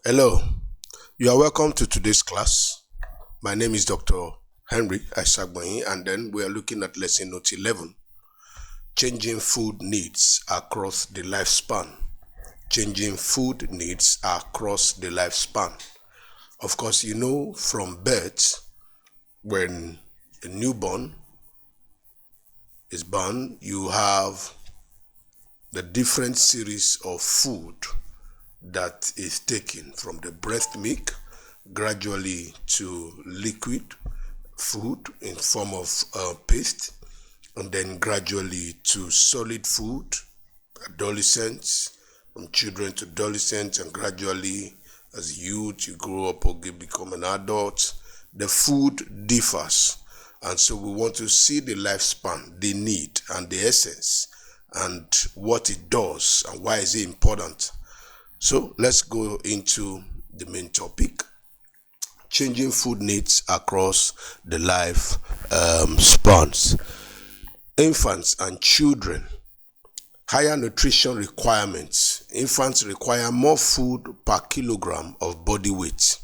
Hello, you are welcome to today's class. My name is Dr. Henry Aisagbayin, and then we are looking at lesson note 11, changing food needs across the lifespan. Changing food needs across the lifespan. Of course, you know from birth, when a newborn is born, you have the different series of food that is taken from the breast milk gradually to liquid food in form of paste, and then gradually to solid food, adolescents, from children to adolescents, and gradually as youth, you grow up or become an adult. The food differs, and so we want to see the lifespan, the need, and the essence, and what it does, and why is it important. So let's go into the main topic, changing food needs across the life spans. Infants and children, higher nutrition requirements. Infants require more food per kilogram of body weight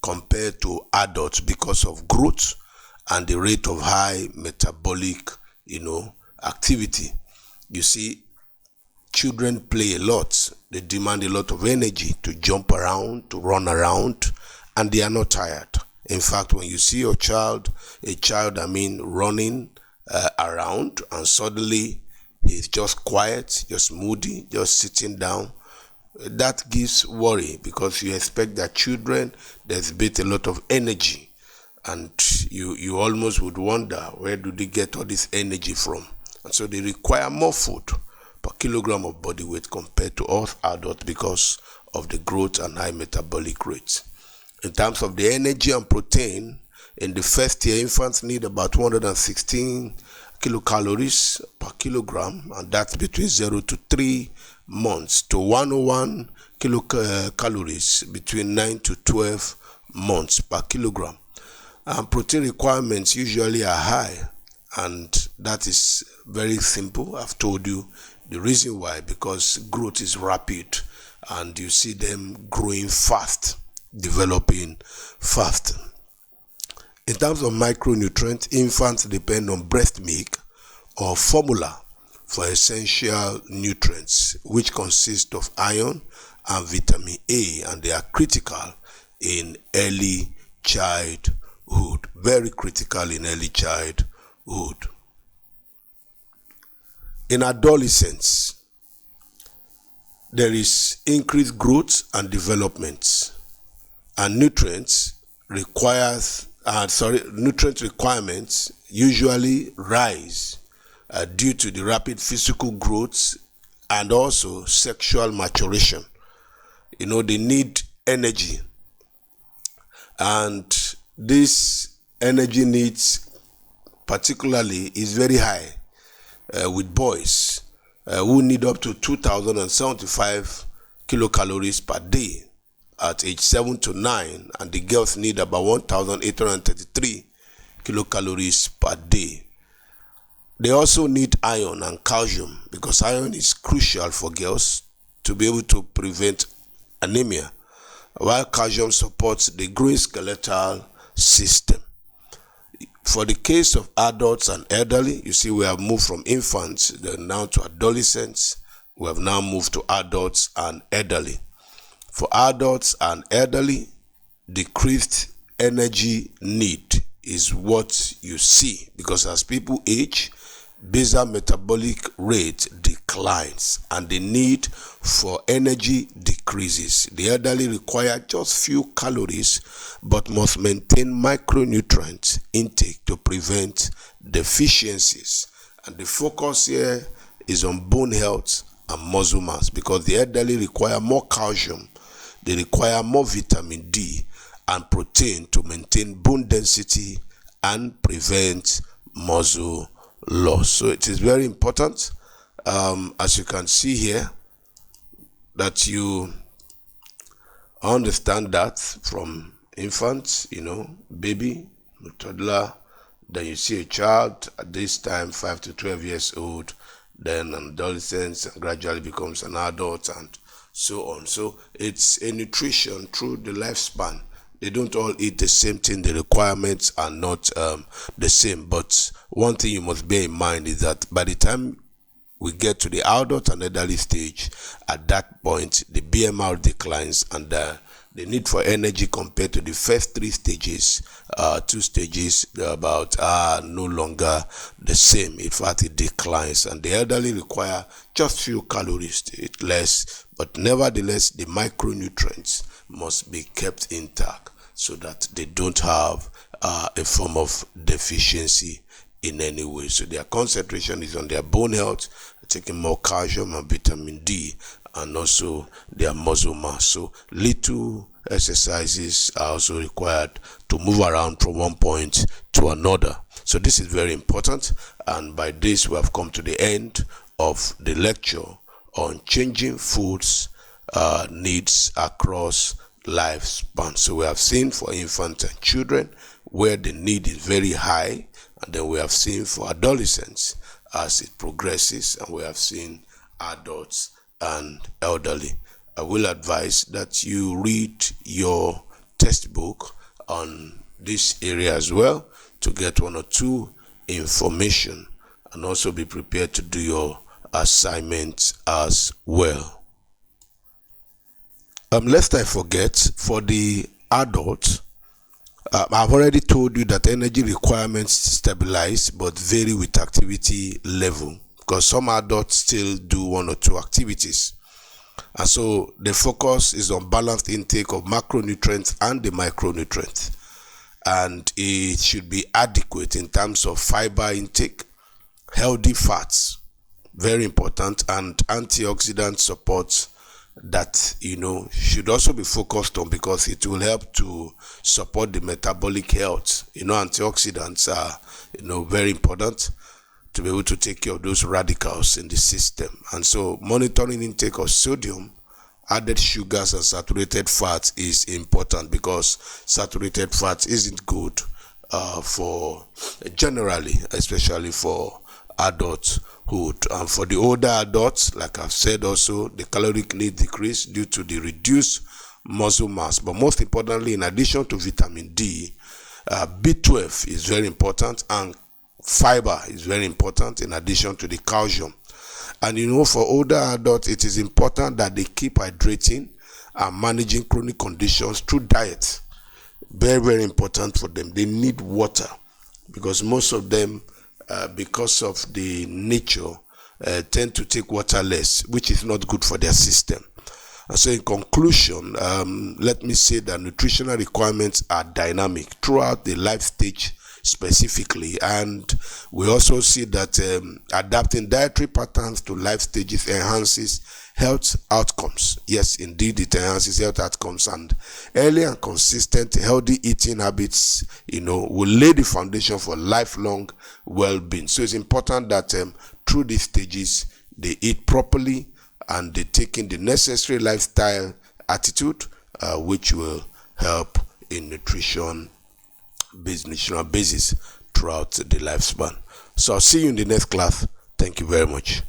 compared to adults because of growth and the rate of high metabolic, activity. You see, children play a lot. They demand a lot of energy to jump around, to run around, and they are not tired. In fact, when you see a child running around, and suddenly he's just quiet, just moody, just sitting down, that gives worry, because you expect that children, there's a lot of energy, and you almost would wonder, where do they get all this energy from? And so they require more food per kilogram of body weight compared to us adults because of the growth and high metabolic rates. In terms of the energy and protein, in the first year, infants need about 216 kilocalories per kilogram, and that's between 0 to 3 months, to 101 kilocalories between 9 to 12 months per kilogram. And protein requirements usually are high, and that is very simple. I've told you the reason why, because growth is rapid, and you see them growing fast, developing fast. In terms of micronutrients, infants depend on breast milk or formula for essential nutrients, which consist of iron and vitamin A, and they are critical in early childhood, very critical in early childhood. In adolescence, there is increased growth and development, and nutrient requirements usually rise due to the rapid physical growth and also sexual maturation. They need energy, and this energy needs particularly is very high with boys who need up to 2,075 kilocalories per day at age 7 to 9, and the girls need about 1,833 kilocalories per day. They also need iron and calcium, because iron is crucial for girls to be able to prevent anemia, while calcium supports the growing skeletal system. For the case of adults and elderly, you see we have moved from infants now to adolescents. We have now moved to adults and elderly. For adults and elderly, decreased energy need is what you see, because as people age, basal metabolic rate declines and the need for energy decreases. The elderly require just few calories but must maintain micronutrient intake to prevent deficiencies. And the focus here is on bone health and muscle mass, because the elderly require more calcium, they require more vitamin D and protein to maintain bone density and prevent muscle loss. So it is very important, as you can see here, that you understand that from infants, baby, toddler, then you see a child at this time 5 to 12 years old, then an adolescent, and gradually becomes an adult, and so on. So it's a nutrition through the lifespan. They don't all eat the same thing. The requirements are not the same. But one thing you must bear in mind is that by the time we get to the adult and elderly stage, at that point, the BMR declines, and the need for energy compared to the first three stages, two stages, are no longer the same. In fact, it declines, and the elderly require just few calories to eat less, but nevertheless, the micronutrients must be kept intact so that they don't have a form of deficiency in any way. So their concentration is on their bone health, taking more calcium and vitamin D, and also their muscle mass. So little exercises are also required to move around from one point to another. So this is very important, and by this we have come to the end of the lecture on changing foods needs across lifespan. So we have seen for infants and children where the need is very high, and then we have seen for adolescents as it progresses, and we have seen adults and elderly. I will advise that you read your textbook on this area as well to get one or two information, and also be prepared to do your assignments as well. Lest I forget, for the adult, I've already told you that energy requirements stabilize but vary with activity level, because some adults still do one or two activities. And so the focus is on balanced intake of macronutrients and the micronutrients. And it should be adequate in terms of fiber intake, healthy fats, very important, and antioxidant support that should also be focused on, because it will help to support the metabolic health. Antioxidants are very important to be able to take care of those radicals in the system. And so monitoring intake of sodium, added sugars, and saturated fats is important, because saturated fats isn't good for generally, especially for adulthood. And for the older adults, like I've said also, the caloric need decrease due to the reduced muscle mass. But most importantly, in addition to vitamin D, B12 is very important, and fiber is very important in addition to the calcium. And for older adults, it is important that they keep hydrating and managing chronic conditions through diet. Very, very important for them. They need water, because most of them, because of the nature, tend to take water less, which is not good for their system. And so in conclusion, let me say that nutritional requirements are dynamic throughout the life stage specifically, and we also see that adapting dietary patterns to life stages enhances health outcomes. Yes, indeed, it enhances health outcomes, and early and consistent healthy eating habits will lay the foundation for lifelong well-being. So it's important that through these stages they eat properly, and they take in the necessary lifestyle attitude, which will help in nutritional basis throughout the lifespan. So I'll see you in the next class. Thank you very much.